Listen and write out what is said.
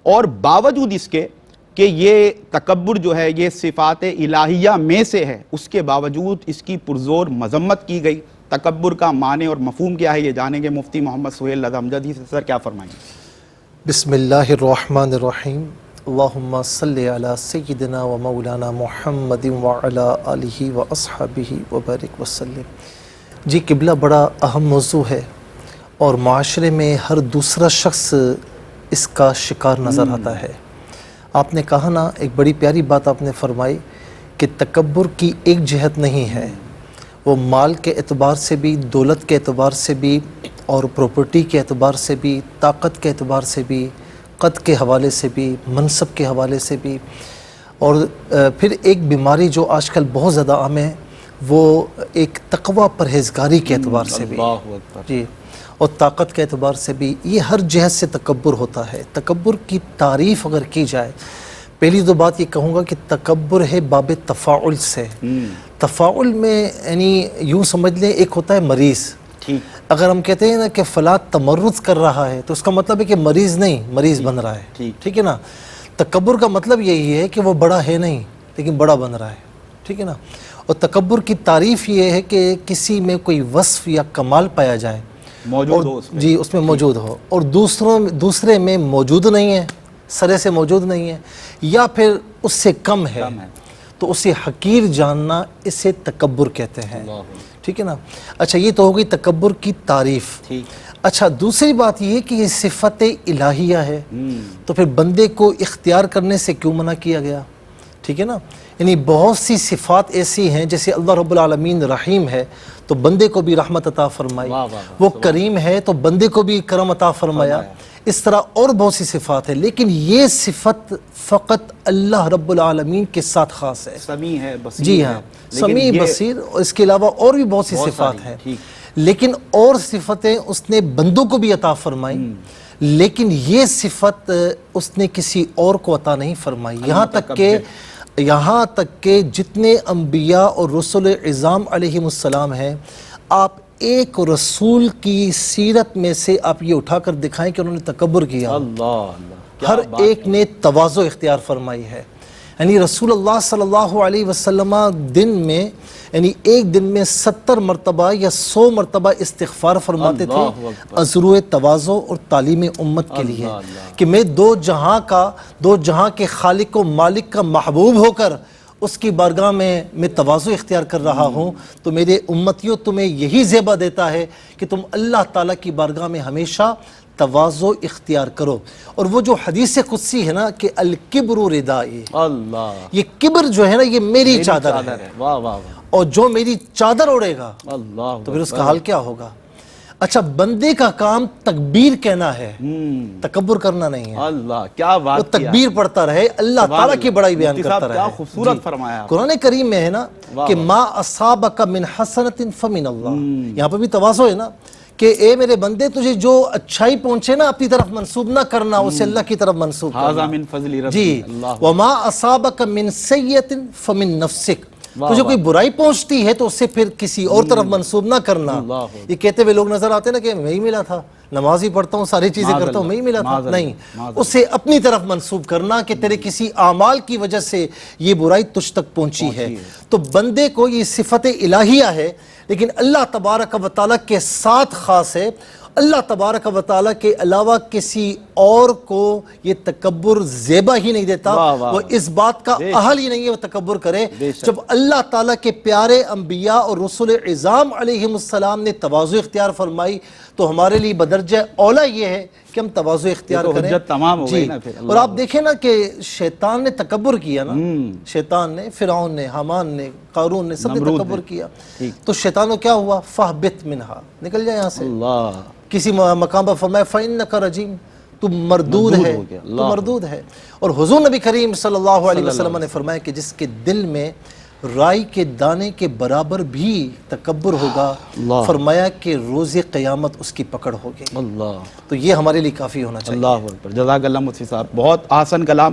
اور باوجود اس کے کہ یہ تکبر جو ہے یہ صفات الہیہ میں سے ہے، اس کے باوجود اس کی پرزور مذمت کی گئی۔ تکبر کا معنی اور مفہوم کیا ہے یہ جانیں گے مفتی محمد سہیل رضا امجدی سے۔ سر کیا فرمائیں گے؟ بسم اللہ الرحمن الرحیم، اللہم صلی علی سیدنا و مولانا محمد وعلی آلہ و اصحابہ وبارک وسلم۔ جی قبلہ بڑا اہم موضوع ہے اور معاشرے میں ہر دوسرا شخص اس کا شکار نظر آتا ہے۔ آپ نے کہا نا، ایک بڑی پیاری بات آپ نے فرمائی کہ تکبر کی ایک جہت نہیں ہے، وہ مال کے اعتبار سے بھی، دولت کے اعتبار سے بھی، اور پراپرٹی کے اعتبار سے بھی، طاقت کے اعتبار سے بھی، قد کے حوالے سے بھی، منصب کے حوالے سے بھی، اور پھر ایک بیماری جو آج کل بہت زیادہ عام ہے وہ ایک تقوی پرہیزگاری کے اعتبار سے بھی، جی، اور طاقت کے اعتبار سے بھی، یہ ہر جہت سے تکبر ہوتا ہے۔ تکبر کی تعریف اگر کی جائے، پہلی تو بات یہ کہوں گا کہ تکبر ہے باب تفاعل سے۔ تفاعل میں یعنی یوں سمجھ لیں، ایک ہوتا ہے مریض۔ اگر ہم کہتے ہیں نا کہ فلاں تمرد کر رہا ہے تو اس کا مطلب ہے کہ مریض نہیں، مریض بن رہا ہے، ٹھیک ہے نا۔ تکبر کا مطلب یہی ہے کہ وہ بڑا ہے نہیں لیکن بڑا بن رہا ہے، ٹھیک ہے نا۔ اور تکبر کی تعریف یہ ہے کہ کسی میں کوئی وصف یا کمال پایا جائے، موجود ہو، جی اس میں موجود ہو، اور دوسرے میں موجود نہیں ہے، سرے سے موجود نہیں ہے، یا پھر اس سے کم ہے، تو اسے حقیر جاننا، اسے تکبر کہتے ہیں، ٹھیک ہے نا۔ اچھا، یہ تو ہو گئی تکبر کی تعریف۔ اچھا، دوسری بات یہ کہ یہ صفت الہیہ ہے، تو پھر بندے کو اختیار کرنے سے کیوں منع کیا گیا؟ ٹھیک ہے نا، یعنی بہت سی صفات ایسی ہیں، جیسے اللہ رب العالمین رحیم ہے تو بندے کو بھی رحمت عطا فرمائی، وہ کریم ہے تو بندے کو بھی کرم عطا فرمایا، اس طرح اور بہت سی صفات ہیں، لیکن یہ صفت فقط اللہ رب العالمین کے ساتھ خاص ہے۔ سمیع ہے، بصیر، جی ہاں، سمیع، بصیر، اور اس کے علاوہ اور بھی بہت سی صفات ہیں، لیکن اور صفتیں اس نے بندوں کو بھی عطا فرمائی، لیکن یہ صفت اس نے کسی اور کو عطا نہیں فرمائی۔ یہاں تک کہ جتنے انبیاء اور رسول اعظام علیہم السلام ہیں، آپ ایک رسول کی سیرت میں سے آپ یہ اٹھا کر دکھائیں کہ انہوں نے تکبر کیا، ہر ایک نے تواضع اختیار فرمائی ہے۔ یعنی رسول اللہ صلی اللہ علیہ وسلم دن میں، یعنی ایک دن میں 70 مرتبہ یا 100 مرتبہ استغفار فرماتے تھے، ازروِ تواضع اور تعلیم امت کے لیے، کہ میں دو جہاں کے خالق و مالک کا محبوب ہو کر اس کی بارگاہ میں تواضع اختیار کر رہا ہوں، تو میرے امتیوں تمہیں یہی زیبا دیتا ہے کہ تم اللہ تعالیٰ کی بارگاہ میں ہمیشہ تواضع اختیار کرو۔ اور وہ جو حدیث قدسی ہے نا کہ الکبر ردائی، یہ کبر جو ہے نا یہ میری چادر ہے، اور جو میری چادر اڑے گا تو پھر اس کا حال کیا ہوگا؟ اچھا، بندے کا کام تکبیر کہنا ہے، تکبر کرنا نہیں ہے۔ اللہ کیا بات، وہ تکبیر پڑھتا رہے، اللہ تعالیٰ کی بڑائی بیان کرتا رہے۔ کیا خوبصورت فرمایا قرآن کریم میں ہے نا کہ ما اصابک من حسنۃ فمن اللہ، یہاں پہ بھی تواضع ہے نا کہ اے میرے بندے، تجھے جو اچھائی پہنچے نا اپنی طرف منسوب نہ کرنا، اسے اللہ کی طرف منسوب کرنا۔ من فضل ربی، جی، وما اصابک من سیئۃ فمن نفسک، تجھے کوئی برائی پہنچتی ہے تو اسے پھر کسی اور طرف منسوب نہ کرنا۔ یہ کہتے ہوئے لوگ نظر آتے ہیں نا کہ میں ہی ملا تھا، نماز ہی پڑھتا ہوں، ساری چیزیں کرتا ہوں، میں ہی ملا تھا، نہیں، اسے اپنی طرف منسوب کرنا کہ تیرے کسی اعمال کی وجہ سے یہ برائی تجھ تک پہنچی ہے۔ تو بندے کو یہ صفت الہیہ ہے، لیکن اللہ تبارک و تعالیٰ کے ساتھ خاص ہے۔ اللہ تبارک و تعالیٰ کے علاوہ کسی اور کو یہ تکبر زیبا ہی نہیں دیتا، وہ اس بات کا اہل ہی نہیں ہے وہ تکبر کرے۔ جب اللہ تعالیٰ کے پیارے انبیاء اور رسول اعظام علیہم السلام نے تواضع اختیار فرمائی تو ہمارے لیے بدرجہ اولا یہ ہے کہ ہم تواضع اختیار کریں۔ جی، اور آپ دیکھیں نا کہ شیطان نے تکبر کیا نا، شیطان نے، فرعون نے، حامان نے، قارون نے، سب نے تکبر کیا، تو شیطان کو کیا ہوا؟ فَاهْبِطْ مِنْهَا، نکل جائے یہاں سے۔ کسی مقام پر فرمایا فَإِنَّكَ رَجِيمٌ، تو مردود ہے، تو مردود ہے۔ اور حضور نبی کریم صلی اللہ علیہ وسلم نے فرمایا کہ جس کے دل میں رائی کے دانے کے برابر بھی تکبر ہوگا، فرمایا کہ روز قیامت اس کی پکڑ ہوگی۔ تو یہ ہمارے لیے کافی ہونا چاہیے۔ اللہ اکبر، جزاک اللہ مفتی صاحب، بہت آسن کلام۔